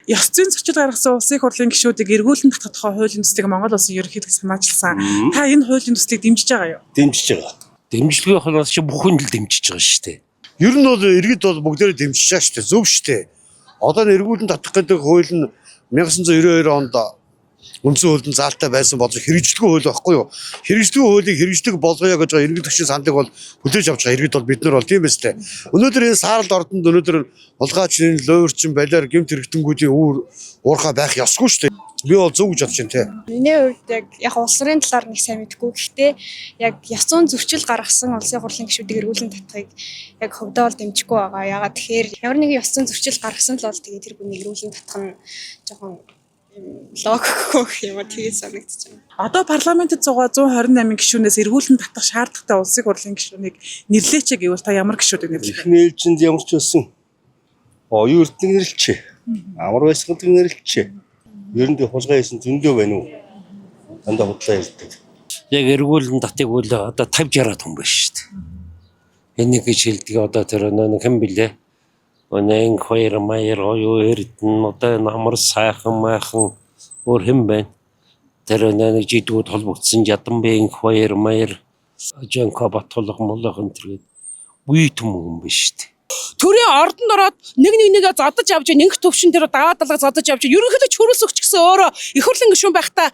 ёс зүйн зөрчил гаргасан улсын их хурлын гишүүдийг эргүүлэн татах тухай хуулийн төслийг Монгол улсын ерөнхийлөг санаачилсан. Та энэ хуулийн төслийг дэмжиж байгаа юу? Дэмжиж байгаа. Дэмжлэгийн хонос чи бүхэн л дэмжиж байгаа шүү дээ. Ер нь бол иргэд бол бүгдээрээ дэмжиж байгаа шүү дээ. Зөв шүү дээ. Одоо эргүүлэн татах гэдэг хууль нь 1992 онд үндсэн хуулинд заалтай байсан болж хэрэгжлэгүй хууль байхгүй юу? Хэрэгжлэгүй хуулийг хэрэгжлэг болгоё гэж байгаа иргэд төвчийн сандыг бол хүлээж авч байгаа иргэд бол бид нар бол тийм биз дээ. Өнөөдөр энэ сааралд ордонд өнөөдөр улгаачин, луурчин, балиар гэмт хэрэгтэнгүүдийн уурхай байх ёсгүй шүү дээ. Би бол зөв гэж бодож байна те. Миний хувьд яг улс орны талаар нэг сайн мэдгүй. Гэхдээ яг ёс зүйн зөрчил гаргасан улсын хурлын гишүүдийг эргүүлэн татахыг яг хөвдөө бол дэмжихгүй байгаа. Ягаад тэгэхээр ямар нэгэн ёс зүйн зөрчил гаргасан л бол тэгээд тэр бүнийг эргүүлэн татах нь жоохон логикгүй юм а тэгээд санагдаж байна. Одоо парламентэд зугаа 128 гишүүнээс эргүүлэн татах шаардлагатай улсын хурлын гишүүнийг нэрлээч гэвэл та ямар гишүүдийг нэрлэх вэ? Нээлжинд ямар ч байсан. Оюун эрдэнэ нэрлэлч. Амар байсгалыг нэрлэлч. Ер нь хулгай хийсэн зөндөө байна уу? Дандаа худлаа ярьдаг. Яг эргүүлэн татыг үл одоо 50-60 хүн байна шүү дээ. Энийг гэж хэлдэг одоо тэр нэг хэн блэ? Онэн хоёр маяр оюун эрдэнэ одоо намар сайхан майхан өөр хэн байна? Тэр нэг жидгүүд холбогдсон Жаданбайн хоёр маяр Жонко Батулга молхон тэргээд үе түмэн байна шүү дээ. Төрийн ордонд ороод нэгээ зодож авч нэг төвшин дээр даваа далга зодож авч ерөнхийдөө чөрөөс өгч гэсэн өөрөө их хурлын гишүүн байхдаа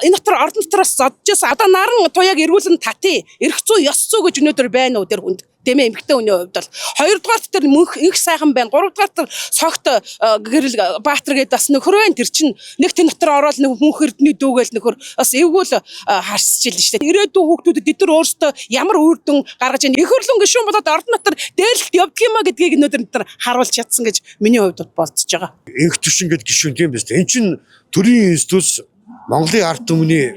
энэ дотор ордон дотроос зодож байсан. Одоо наран туяаг эргүүлэн татъя. Эрх зүй ёс зүй гэж өнөөдөр байна уу тэр хүнд? Дэмэ эмгтэй хүний хувьд бол хоёрдугаарт тэр мөнх их сайхан байна. Гуравдугаарт тэр согт гэрэл Баатар гэдэг бас нөхөр байна. Тэр чинь нэг тэн дотор ороод нэг мөнх эрдний дүүгээл нөхөр бас эвгүүл харсч илэн штэ. Ирээдүйн хүүхдүүдэд бид нар өөрсдөө ямар үр дүн гаргаж ийн их хурлын гишүүн болоод ордон дотор дээлэлт явдаг юм а гэдгийг өнөөдөр харуулж чадсан гэж миний хувьд бодож байгаа. Инх төвшин гэдэг гишүүн тийм биз дээ. Эн чинь төрийн институт Монголын ард түмний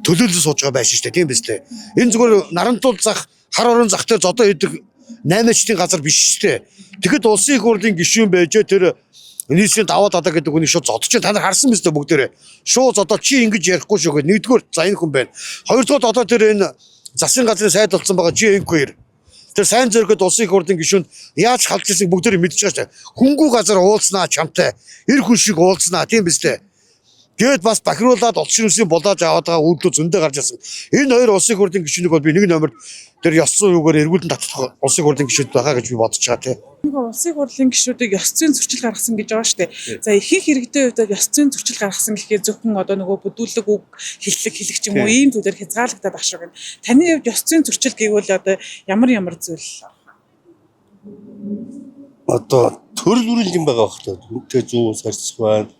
төлөөлөл сууж байгаа байшин штэ тийм биз дээ. Энэ зүгээр нарантуул зах хар орон захтай зодоо идэг 8-ачдын газар биш шүү дээ. Тэгэхэд улсын их хурлын гишүүн байж тэр нийслэлийн даваа дадаа гэдэг хүнийг шууд зодож та нар харсан биз дээ бүгдээрээ. Шууд зодоо чи ингэж ярихгүй шүү гэдэг. Нэгдүгээр за энэ хүн байна. Хоёрдугаар одоо тэр энэ засгийн газрын сайд болсон байгаа G2 тэр сайн зөргөд улсын их хурлын гишүүнд яаж халдж ирснийг бүгдээрээ мэдчихэж байгаа шүү дээ. Хөнгүү газар уулзнаа чамтай. Эр хүн шиг уулзнаа тийм биз дээ. Гээд бас бахируулаад улсын хүмүүсийн болоож аваад байгаа үйлдэл зөндөө гарч ирсэн. Энэ хоёр улсын хурлын гишүүнийг бол би нэг номер тэр ёс зүйн үгээр эргүүлэн татах улсын хурлын гишүүд байгаа гэж би бодож байгаа тийм. Нэг улсын хурлын гишүүдийг ёс зүйн зөрчил гаргасан гэж байгаа шүү дээ. За ихэнх иргэдийн хувьд ёс зүйн зөрчил гаргасан гэхээ зөвхөн одоо нөгөө бүдүүлэг үг хэллэг ч юм уу ийм зүйлээр хязгаарлагдаад ах шиг байна. Таны хувьд ёс зүйн зөрчил гэвэл одоо ямар зүйл? Одоо төрөл бүрийн юм байгаа байхгүй. Үнтэй зүүн сарцх байна.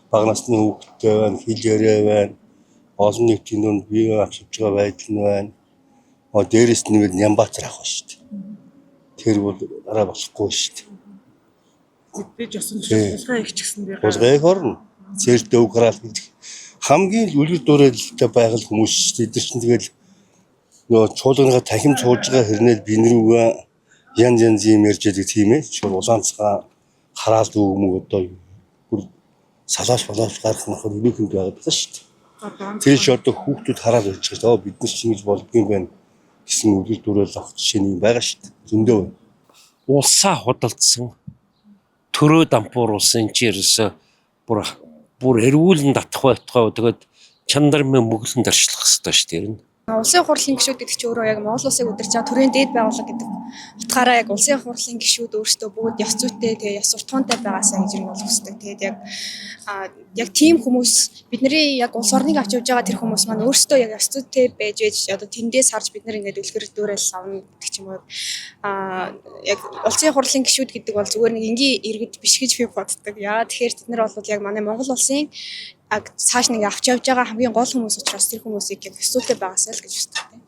Бага насны хүүхдтэй байна, хил яриа байна. Олон нийтийн дүнд биеийн авч явж байгаа байдал нь байна. Дээрээс нэвэл Нямбатар ах ба шүү дээ. Тэр бол араа болохгүй шүү дээ. Тэгтээ ёсон зөрчилгээ их ч гэсэн би хулгайг орно. Цэрдэ үг гараад хамгийн үлгэр дуурайлалтай байгаль хүмүүс шүү дээ. Тэр чинь тэгэл нөгөө чуулганыгаа тахим цуулж байгаа хэрнээл бинрүүгээ янз юм ярьж байдаг тийм ээ. Шууд улаанцгаа хараал дүүмөг одоо салааш гарах нь хөрөөх юм байгаад байна шүү дээ. Тэр ч одоо хүүхдүүд хараад байж байгаа. Бид нар чинь ингэж болдгийм байна гэсэн үлгэр дуурайлал авах жишээний байгаа шүү дээ. Зөндөө байна. Улсаа худалдсан төрөө дампууруулсан чи ерөөсө бүр эргүүлэн татах байтугай тэгээд чандармын мөглөн даршлах хэрэгтэй шүү дээ. Улсын хурлын гишүүд гэдэг чинь өөрөө яг Монгол улсыг удирж байгаа төрийн дээд байгууллага гэдэг утгаараа яг улсын хурлын гишүүд өөрсдөө бүгд ёс зүйтэй тэгээ ёс суртахуунтай байгаасаа гэж юм бол хүсдэг. Тэгээд яг тийм хүмүүс бидний яг улс орныг авч явж байгаа тэр хүмүүс маань өөрсдөө яг ёс зүйтэй байж одоо тэндээс харж бид нар ингээд үлгэр дуурайл авна гэдэг ч юм уу. Яг улсын хурлын гишүүд гэдэг бол зүгээр нэг энгийн иргэд биш гэж би боддог. Яа тэгэхээр тэд нар бол яг манай Монгол улсын цааш нэг авч явж байгаа хамгийн гол хүмүүс учраас тэр хүмүүсийг яг ёс зүйтэй байгаасаа л гэж үздэг.